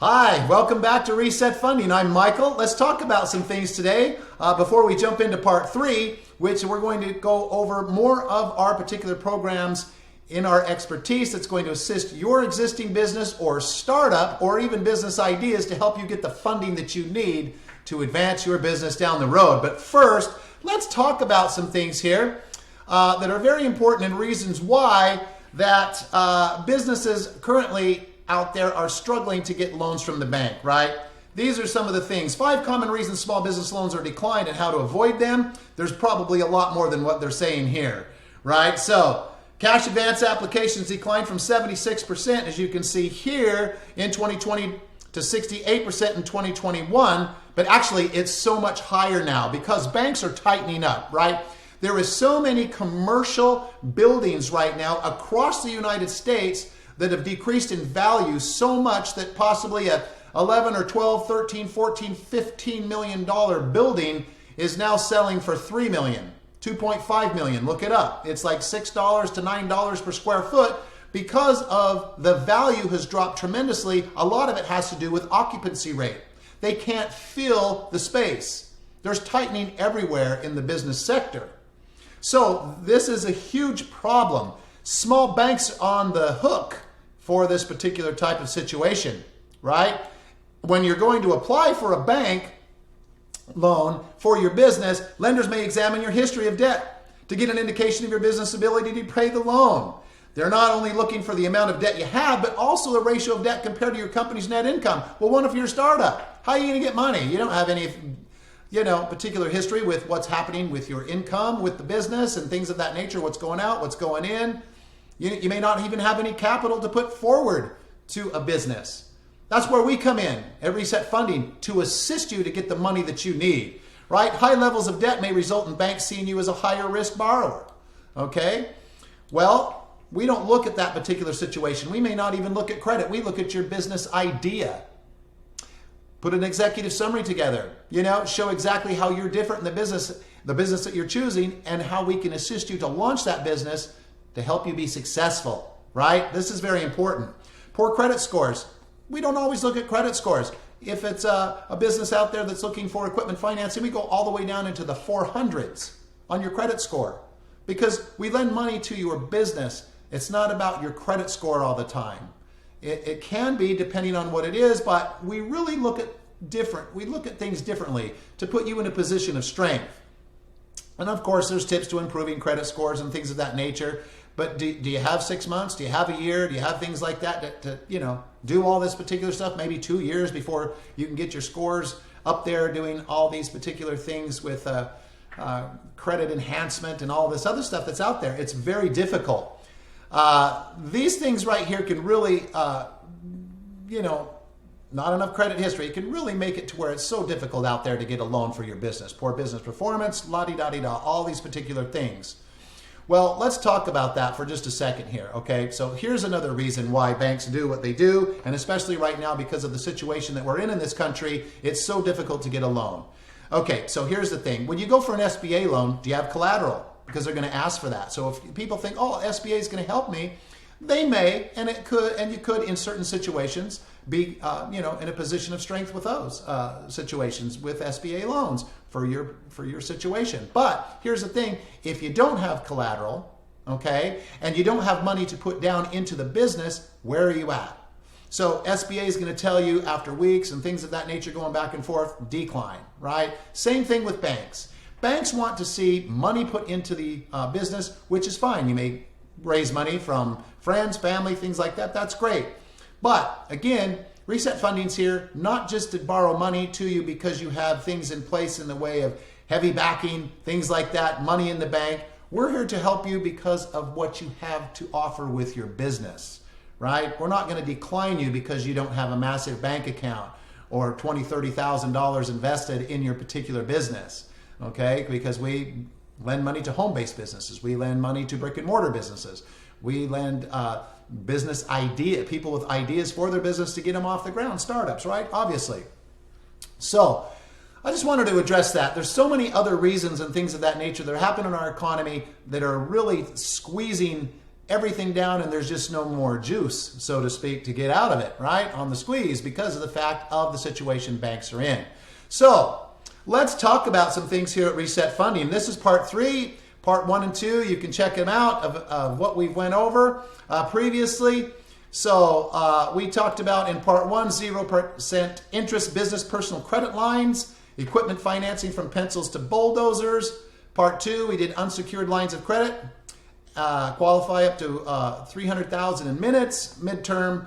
Hi, welcome back to Reset Funding. I'm Michael. Let's talk about some things today before we jump into part 3, which we're going to go over more of our particular programs in our expertise that's going to assist your existing business or startup or even business ideas to help you get the funding that you need to advance your business down the road. But first, let's talk about some things here that are very important and reasons why that businesses currently out there are struggling to get loans from the bank, right? These are some of the things. 5 common reasons small business loans are declined and how to avoid them. There's probably a lot more than what they're saying here, right? So cash advance applications declined from 76%, as you can see here, in 2020 to 68% in 2021. But actually, it's so much higher now because banks are tightening up, right? There is so many commercial buildings right now across the United States that have decreased in value so much that possibly a 11 or 12, 13, 14, 15 million dollar building is now selling for 3 million, 2.5 million. Look it up. It's like $6 to $9 per square foot because of the value has dropped tremendously. A lot of it has to do with occupancy rate. They can't fill the space. There's tightening everywhere in the business sector. So this is a huge problem. Small banks are on the hook for this particular type of situation, right? When you're going to apply for a bank loan for your business, lenders may examine your history of debt to get an indication of your business ability to pay the loan. They're not only looking for the amount of debt you have, but also the ratio of debt compared to your company's net income. Well, what if you're a startup? How are you going to get money? You don't have any particular history with what's happening with your income, with the business and things of that nature, what's going out, what's going in. You may not even have any capital to put forward to a business. That's where we come in at Reset Funding to assist you to get the money that you need, right? High levels of debt may result in banks seeing you as a higher risk borrower, okay? Well, we don't look at that particular situation. We may not even look at credit. We look at your business idea. Put an executive summary together, show exactly how you're different in the business that you're choosing, and how we can assist you to launch that business to help you be successful, right? This is very important. Poor credit scores. We don't always look at credit scores. If it's a business out there that's looking for equipment financing, we go all the way down into the 400s on your credit score because we lend money to your business. It's not about your credit score all the time. It can be depending on what it is, but we really look at things differently to put you in a position of strength. And of course, there's tips to improving credit scores and things of that nature. But do you have 6 months? Do you have a year? Do you have things like that to do all this particular stuff? Maybe 2 years before you can get your scores up there doing all these particular things with credit enhancement and all this other stuff that's out there. It's very difficult. These things right here can really, not enough credit history. It can really make it to where it's so difficult out there to get a loan for your business. Poor business performance, la-di-da-di-da, all these particular things. Well, let's talk about that for just a second here, okay? So here's another reason why banks do what they do, and especially right now because of the situation that we're in this country, it's so difficult to get a loan. Okay, so here's the thing. When you go for an SBA loan, do you have collateral? Because they're going to ask for that. So if people think, oh, SBA is going to help me, they may, and you could in certain situations be, in a position of strength with those situations with SBA loans for your situation. But here's the thing: if you don't have collateral, okay, and you don't have money to put down into the business, where are you at? So SBA is going to tell you after weeks and things of that nature going back and forth, decline, right? Same thing with banks. Banks want to see money put into the business, which is fine. You may raise money from friends, family, things like that. That's great. But again, Reset Funding's here not just to borrow money to you because you have things in place in the way of heavy backing, things like that, money in the bank. We're here to help you because of what you have to offer with your business, right? We're not going to decline you because you don't have a massive bank account or $20,000, $30,000 invested in your particular business, okay? Because we lend money to home-based businesses. We lend money to brick-and-mortar businesses. We lend people with ideas for their business to get them off the ground, startups, right? Obviously. So I just wanted to address that. There's so many other reasons and things of that nature that happen in our economy that are really squeezing everything down and there's just no more juice, so to speak, to get out of it, right? On the squeeze because of the fact of the situation banks are in. So let's talk about some things here at Reset Funding. This is part 3. Part 1 and 2, you can check them out of what we've went over previously. So we talked about in part 1, 0% interest business personal credit lines, equipment financing from pencils to bulldozers. Part 2, we did unsecured lines of credit, qualify up to $300,000 in minutes, midterm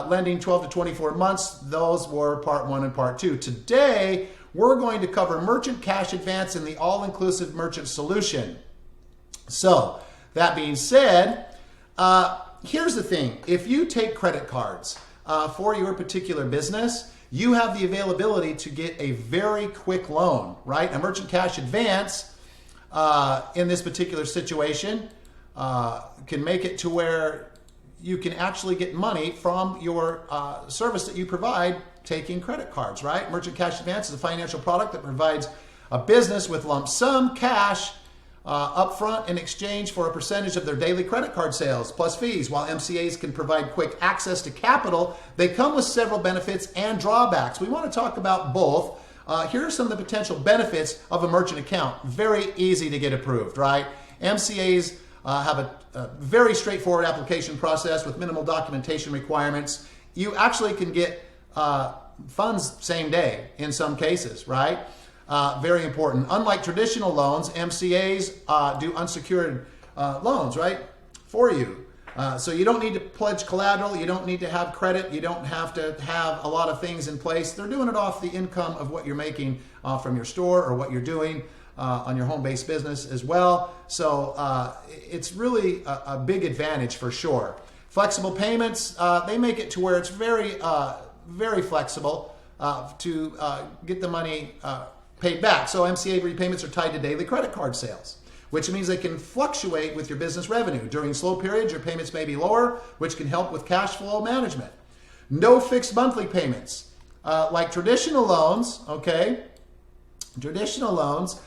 lending 12 to 24 months. Those were part 1 and part 2. Today, we're going to cover merchant cash advance and the all-inclusive merchant solution. So that being said, here's the thing. If you take credit cards for your particular business, you have the availability to get a very quick loan, right? A merchant cash advance in this particular situation can make it to where you can actually get money from your service that you provide taking credit cards, right? Merchant cash advance is a financial product that provides a business with lump sum cash upfront in exchange for a percentage of their daily credit card sales plus fees. While MCAs can provide quick access to capital, they come with several benefits and drawbacks. We want to talk about both. Here are some of the potential benefits of a merchant account. Very easy to get approved, right? MCAs have a very straightforward application process with minimal documentation requirements. You actually can get funds same day in some cases, right? Very important. Unlike traditional loans, MCAs do unsecured loans, right, for you. So you don't need to pledge collateral. You don't need to have credit. You don't have to have a lot of things in place. They're doing it off the income of what you're making from your store or what you're doing on your home-based business as well. So it's really a big advantage for sure. Flexible payments, they make it to where it's very, very flexible to get the money paid back. So MCA repayments are tied to daily credit card sales, which means they can fluctuate with your business revenue. During slow periods, your payments may be lower, which can help with cash flow management. No fixed monthly payments. Like traditional loans, okay? Traditional loans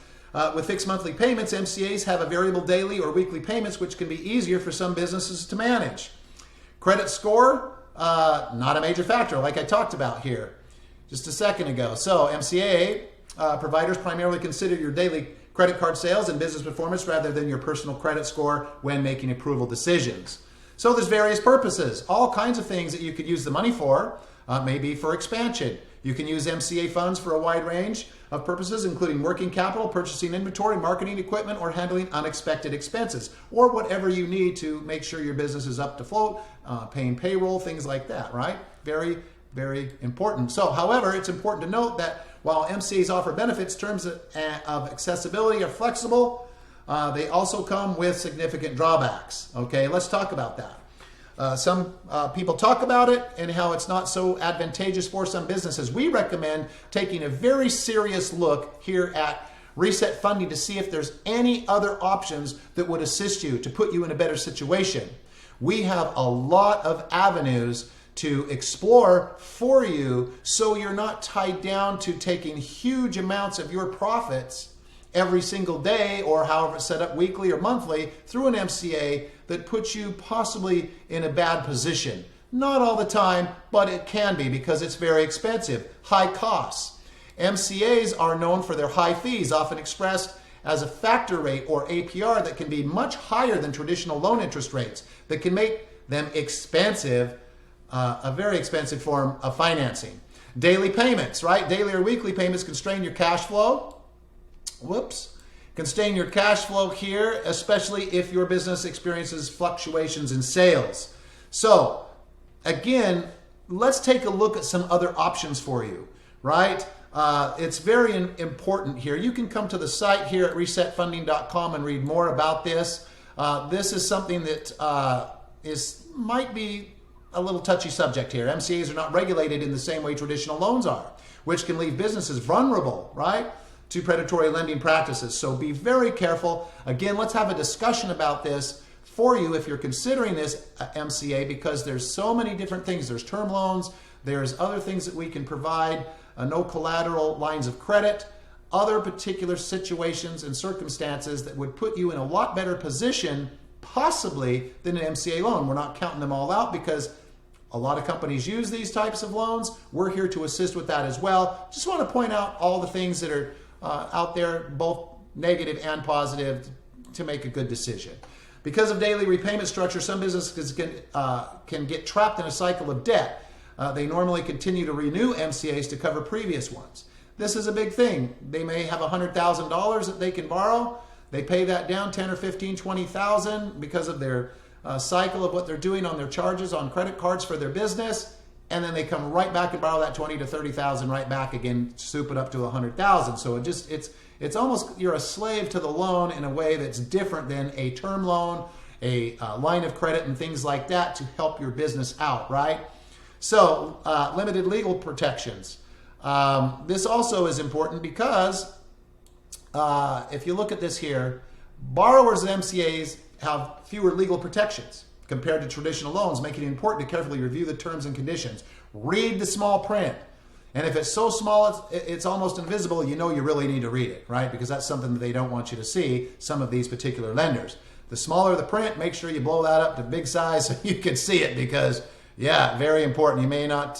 with fixed monthly payments, MCAs have a variable daily or weekly payments, which can be easier for some businesses to manage. Credit score, not a major factor like I talked about here just a second ago. So MCA providers primarily consider your daily credit card sales and business performance rather than your personal credit score when making approval decisions. So there's various purposes, all kinds of things that you could use the money for, maybe for expansion. You can use MCA funds for a wide range of purposes, including working capital, purchasing inventory, marketing equipment, or handling unexpected expenses, or whatever you need to make sure your business is up to float, paying payroll, things like that, right? Very, very important. So, however, it's important to note that while MCAs offer benefits, terms of accessibility are flexible, they also come with significant drawbacks. Okay, let's talk about that. Some people talk about it and how it's not so advantageous for some businesses. We recommend taking a very serious look here at Reset Funding to see if there's any other options that would assist you to put you in a better situation. We have a lot of avenues to explore for you so you're not tied down to taking huge amounts of your profits every single day or however it's set up weekly or monthly through an MCA that puts you possibly in a bad position. Not all the time, but it can be because it's very expensive, high costs. MCAs are known for their high fees, often expressed as a factor rate or APR that can be much higher than traditional loan interest rates that can make them expensive, a very expensive form of financing. Daily payments, right? Daily or weekly payments can strain your cash flow. Can strain your cash flow here, especially if your business experiences fluctuations in sales. So, again, let's take a look at some other options for you, right? It's very important here. You can come to the site here at resetfunding.com and read more about this. This is something that might be a little touchy subject here. MCAs are not regulated in the same way traditional loans are, which can leave businesses vulnerable, right, to predatory lending practices. So be very careful. Again, let's have a discussion about this for you if you're considering this MCA, because there's so many different things. There's term loans, there's other things that we can provide, no collateral lines of credit, other particular situations and circumstances that would put you in a lot better position possibly than an MCA loan. We're not counting them all out because a lot of companies use these types of loans. We're here to assist with that as well. Just want to point out all the things that are out there, both negative and positive, to make a good decision. Because of daily repayment structure, some businesses can get trapped in a cycle of debt. They normally continue to renew MCAs to cover previous ones. This is a big thing. They may have $100,000 that they can borrow. They pay that down 10 or 15, 20,000 because of their cycle of what they're doing on their charges on credit cards for their business, and then they come right back and borrow that 20 to 30,000 right back again, soup it up to 100,000. So it's almost, you're a slave to the loan in a way that's different than a term loan, a line of credit, and things like that to help your business out, right? So limited legal protections. This also is important because if you look at this here, borrowers of MCAs have fewer legal protections compared to traditional loans, making it important to carefully review the terms and conditions. Read the small print. And if it's so small, it's almost invisible, you know you really need to read it, right? Because that's something that they don't want you to see, some of these particular lenders. The smaller the print, make sure you blow that up to big size so you can see it because, yeah, very important. You may not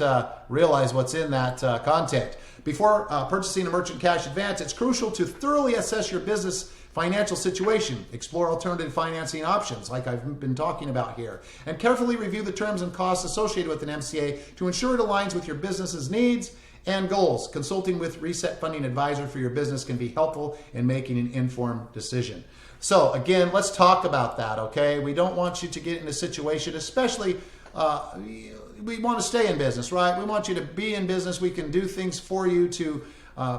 realize what's in that content. Before purchasing a merchant cash advance, it's crucial to thoroughly assess your business financial situation, explore alternative financing options like I've been talking about here, and carefully review the terms and costs associated with an MCA to ensure it aligns with your business's needs and goals. Consulting with Reset Funding Advisor for your business can be helpful in making an informed decision. So again, let's talk about that, okay? We don't want you to get in a situation, especially we want to stay in business, right? We want you to be in business. We can do things for you to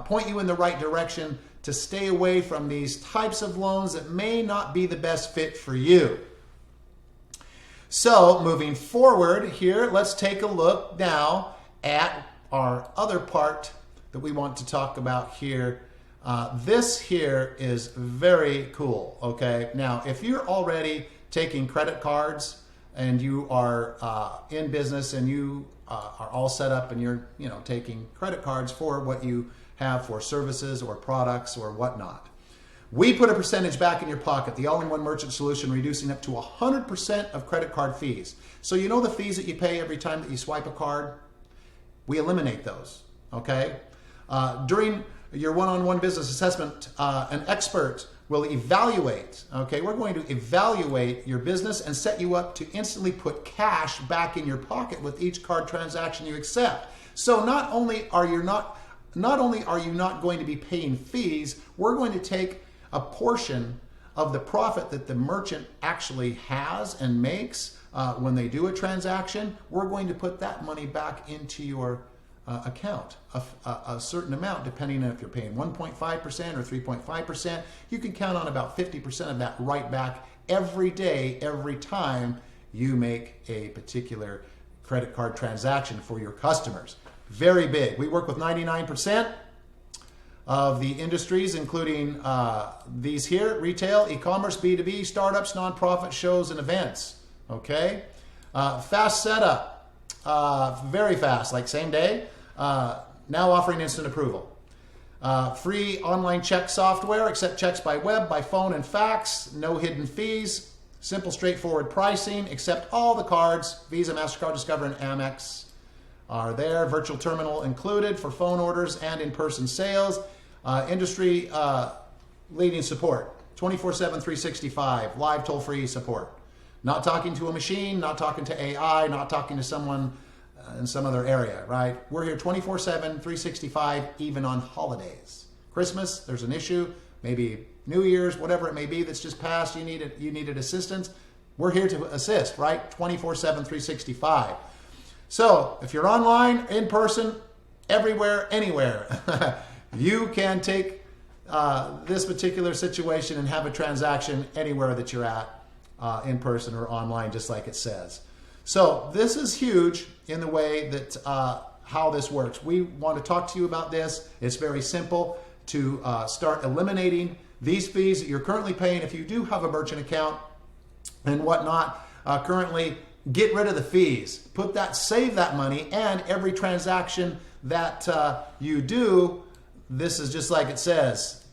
point you in the right direction, to stay away from these types of loans that may not be the best fit for you. So moving forward here, let's take a look now at our other part that we want to talk about here. This here is very cool, okay? Now, if you're already taking credit cards and you are in business and you are all set up and you're taking credit cards for what you have for services or products or whatnot, we put a percentage back in your pocket, the all-in-one merchant solution, reducing up to 100% of credit card fees. So you know the fees that you pay every time that you swipe a card? We eliminate those, okay? During your one-on-one business assessment, an expert will evaluate, okay? We're going to evaluate your business and set you up to instantly put cash back in your pocket with each card transaction you accept. So not only are you not going to be paying fees, we're going to take a portion of the profit that the merchant actually has and makes when they do a transaction. We're going to put that money back into your account, a certain amount, depending on if you're paying 1.5% or 3.5%. You can count on about 50% of that right back every day, every time you make a particular credit card transaction for your customers. Very big. We work with 99% of the industries, including these here: retail, e-commerce, B2B, startups, nonprofit, shows, and events. Okay? Fast setup. Very fast, like same day. Now offering instant approval. Free online check software, accept checks by web, by phone, and fax. No hidden fees. Simple, straightforward pricing. Accept all the cards. Visa, MasterCard, Discover, and Amex are there. Virtual terminal included for phone orders and in-person sales. Industry leading support, 24/7, 365, live toll-free support. Not talking to a machine, not talking to AI, not talking to someone in some other area, right? We're here 24/7, 365, even on holidays. Christmas, there's an issue, maybe New Year's, whatever it may be that's just passed, you needed assistance. We're here to assist, right? 24/7, 365. So if you're online, in person, everywhere, anywhere, you can take this particular situation and have a transaction anywhere that you're at, in person or online, just like it says. So this is huge in the way that how this works. We want to talk to you about this. It's very simple to start eliminating these fees that you're currently paying if you do have a merchant account and whatnot. Currently, get rid of the fees. Save that money, and every transaction that you do, this is just like it says,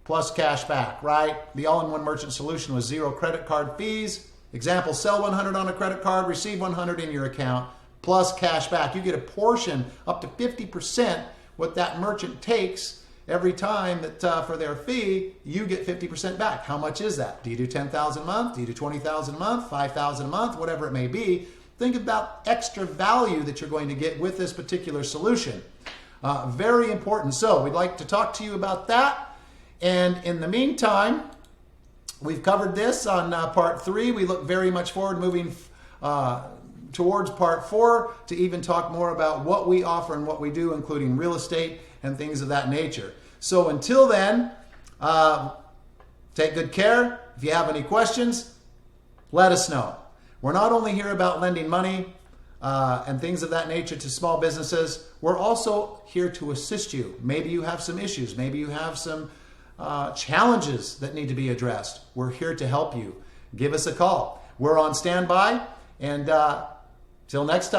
plus cash back, right? The all-in-one merchant solution with 0 credit card fees. Example, sell 100 on a credit card, receive 100 in your account, plus cash back. You get a portion up to 50% what that merchant takes every time that for their fee, you get 50% back. How much is that? Do you do 10,000 a month? Do you do 20,000 a month? 5,000 a month? Whatever it may be. Think about extra value that you're going to get with this particular solution. Very important. So we'd like to talk to you about that. And in the meantime, we've covered this on part 3. We look very much forward moving towards part 4 to even talk more about what we offer and what we do, including real estate and things of that nature. So until then, take good care. If you have any questions, let us know. We're not only here about lending money and things of that nature to small businesses, we're also here to assist you. Maybe you have some issues. Maybe you have some challenges that need to be addressed. We're here to help you. Give us a call. We're on standby, and till next time.